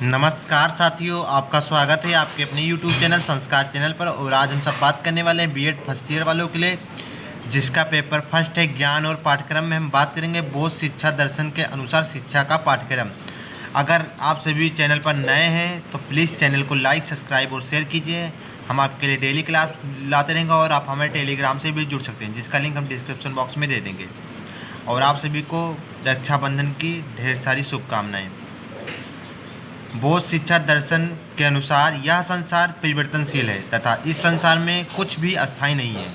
नमस्कार साथियों, आपका स्वागत है आपके अपने YouTube चैनल संस्कार चैनल पर। और आज हम सब बात करने वाले हैं बीएड फर्स्ट ईयर वालों के लिए, जिसका पेपर फर्स्ट है ज्ञान। और पाठ्यक्रम में हम बात करेंगे बोध शिक्षा दर्शन के अनुसार शिक्षा का पाठ्यक्रम। अगर आप सभी चैनल पर नए हैं तो प्लीज़ चैनल को लाइक, सब्सक्राइब और शेयर कीजिए। हम आपके लिए डेली क्लास लाते रहेंगे और आप हमारे टेलीग्राम से भी जुड़ सकते हैं, जिसका लिंक हम डिस्क्रिप्शन बॉक्स में दे देंगे। और आप सभी को रक्षाबंधन की ढेर सारी शुभकामनाएँ। बोध शिक्षा दर्शन के अनुसार यह संसार परिवर्तनशील है तथा इस संसार में कुछ भी अस्थायी नहीं है।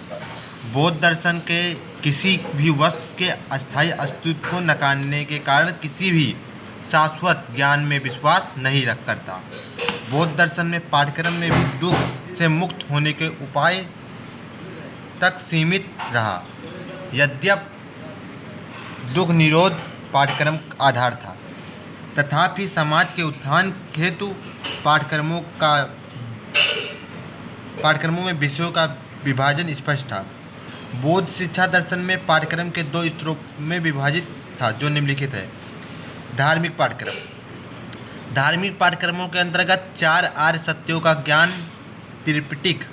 बोध दर्शन के किसी भी वस्तु के अस्थायी अस्तित्व को नकारने के कारण किसी भी शाश्वत ज्ञान में विश्वास नहीं रख करता। बोध दर्शन में पाठ्यक्रम में भी दुख से मुक्त होने के उपाय तक सीमित रहा। यद्यपि दुख निरोध पाठ्यक्रम आधार था, तथापि समाज के उत्थान हेतु पाठ्यक्रमों में विषयों का विभाजन स्पष्ट था। बोध शिक्षा दर्शन में पाठ्यक्रम के दो स्तरों में विभाजित था, जो निम्नलिखित है। धार्मिक पाठ्यक्रम। धार्मिक पाठ्यक्रमों के अंतर्गत 4 आर्य सत्यों का ज्ञान, त्रिपिटक,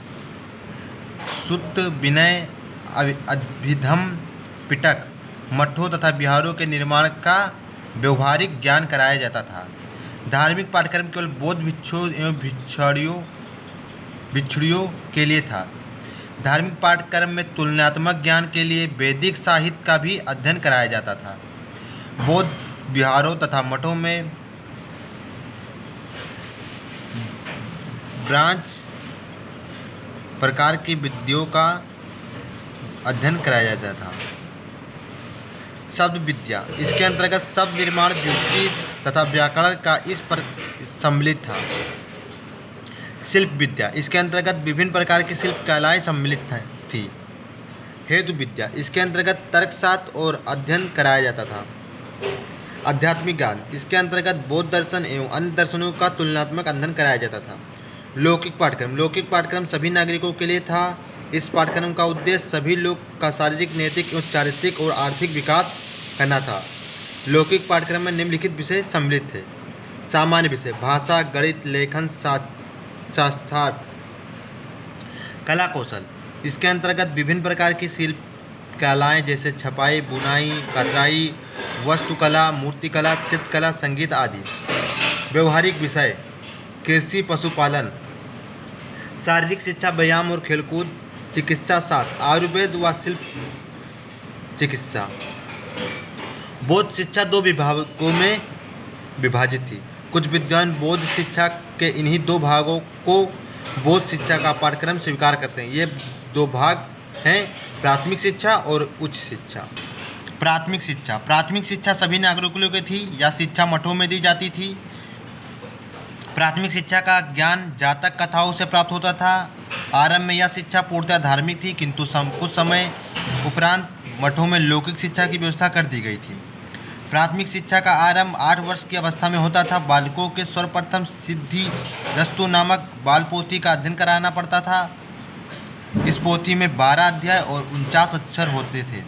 सूत्र, विनय, अभिधम, पिटक, मठों तथा विहारों के निर्माण का व्यवहारिक ज्ञान कराया जाता था। धार्मिक पाठ्यक्रम केवल बौद्ध भिक्षुओं एवं भिक्षुणियों के लिए था। धार्मिक पाठ्यक्रम में तुलनात्मक ज्ञान के लिए वैदिक साहित्य का भी अध्ययन कराया जाता था। बौद्ध विहारों तथा मठों में ब्रांच प्रकार की विद्याओं का अध्ययन कराया जाता था। शब्द विद्या, इसके अंतर्गत शब्द निर्माण, व्युत्पत्ति तथा व्याकरण का इस पर सम्मिलित था। शिल्प विद्या, इसके अंतर्गत विभिन्न प्रकार की शिल्प कलाएँ सम्मिलित थी। हेतु विद्या, इसके अंतर्गत तर्कशास्त्र और अध्ययन कराया जाता था। आध्यात्मिक ज्ञान, इसके अंतर्गत बौद्ध दर्शन एवं अन्य दर्शनों का तुलनात्मक अध्ययन कराया जाता था। लौकिक पाठ्यक्रम। लौकिक पाठ्यक्रम सभी नागरिकों के लिए था। इस पाठ्यक्रम का उद्देश्य सभी लोग का शारीरिक, नैतिक एवं चारित्रिक और आर्थिक विकास करना था। लौकिक पाठ्यक्रम में निम्नलिखित विषय सम्मिलित थे। सामान्य विषय भाषा, गणित, लेखन, शास्त्रार्थ। कला कौशल, इसके अंतर्गत विभिन्न प्रकार की शिल्प कलाएँ जैसे छपाई, बुनाई, कतराई, वास्तुकला, मूर्तिकला, चित्रकला, संगीत आदि। व्यवहारिक विषय कृषि, पशुपालन। शारीरिक शिक्षा व्यायाम और खेलकूद। चिकित्सा शास्त्र, आयुर्वेद व शिल्प चिकित्सा। बौद्ध शिक्षा 2 विभागों में विभाजित थी। कुछ विद्वान बौद्ध शिक्षा के इन्हीं 2 भागों को बौद्ध शिक्षा का पाठ्यक्रम स्वीकार करते हैं। ये 2 भाग हैं प्राथमिक शिक्षा और उच्च शिक्षा। प्राथमिक शिक्षा। प्राथमिक शिक्षा सभी नागरिकों की थी। यह शिक्षा मठों में दी जाती थी। प्राथमिक शिक्षा का ज्ञान जातक कथाओं से प्राप्त होता था। आरंभ में यह शिक्षा पूर्णतः धार्मिक थी, किंतु कुछ समय उपरांत मठों में लौकिक शिक्षा की व्यवस्था कर दी गई थी। प्राथमिक शिक्षा का आरंभ 8 वर्ष की अवस्था में होता था। बालकों के सर्वप्रथम सिद्धि रस्तु नामक बाल पोथी का अध्ययन कराना पड़ता था। इस पोथी में 12 अध्याय और 49 अक्षर होते थे।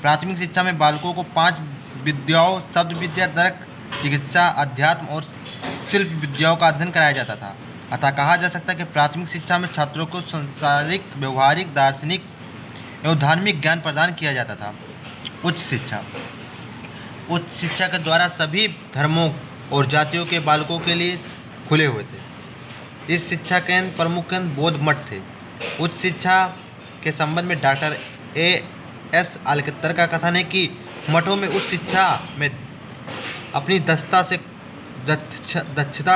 प्राथमिक शिक्षा में बालकों को 5 विद्याओं शब्द विद्या, तर्क, चिकित्सा, अध्यात्म और शिल्प विद्याओं का अध्ययन कराया जाता था। अतः कहा जा सकता है कि प्राथमिक शिक्षा में छात्रों को सांसारिक, व्यवहारिक, दार्शनिक एवं धार्मिक ज्ञान प्रदान किया जाता था। उच्च शिक्षा। उच्च शिक्षा के द्वारा सभी धर्मों और जातियों के बालकों के लिए खुले हुए थे। इस शिक्षा के प्रमुख केंद्र बौद्ध मठ थे। उच्च शिक्षा के संबंध में डॉक्टर A.S. आलकेतर का कथन है कि मठों में उच्च शिक्षा में अपनी दक्षता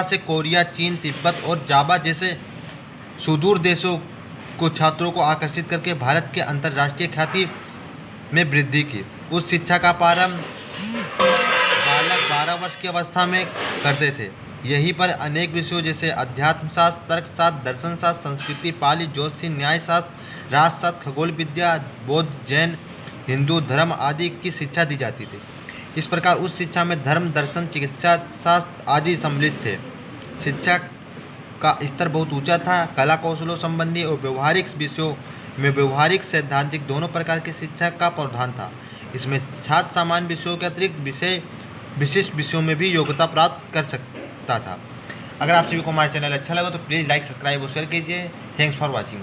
से कोरिया, चीन, तिब्बत और जावा जैसे सुदूर देशों को छात्रों को आकर्षित करके भारत के अंतर्राष्ट्रीय ख्याति में वृद्धि की। उस शिक्षा का प्रारंभ बालक 12 वर्ष की अवस्था में करते थे। यहीं पर अनेक विषयों जैसे अध्यात्म शास्त्र, तर्कशास्त्र, दर्शन शास्त्र, संस्कृति, पाली, ज्योतिषी, न्यायशास्त्र, राजशास्त्र, खगोल विद्या, बौद्ध, जैन, हिंदू धर्म आदि की शिक्षा दी जाती थी। इस प्रकार उस शिक्षा में धर्म, दर्शन, चिकित्सा शास्त्र आदि सम्मिलित थे। शिक्षा का स्तर बहुत ऊंचा था। कला कौशलों संबंधी और व्यवहारिक विषयों में व्यवहारिक, सैद्धांतिक दोनों प्रकार की शिक्षा का प्रावधान था। इसमें छात्र सामान्य विषयों के अतिरिक्त विशिष्ट विषयों में भी योग्यता प्राप्त कर सकता था। अगर आप सभी को हमारा चैनल अच्छा लगा तो प्लीज़ लाइक, सब्सक्राइब और शेयर कीजिए। Thanks for watching.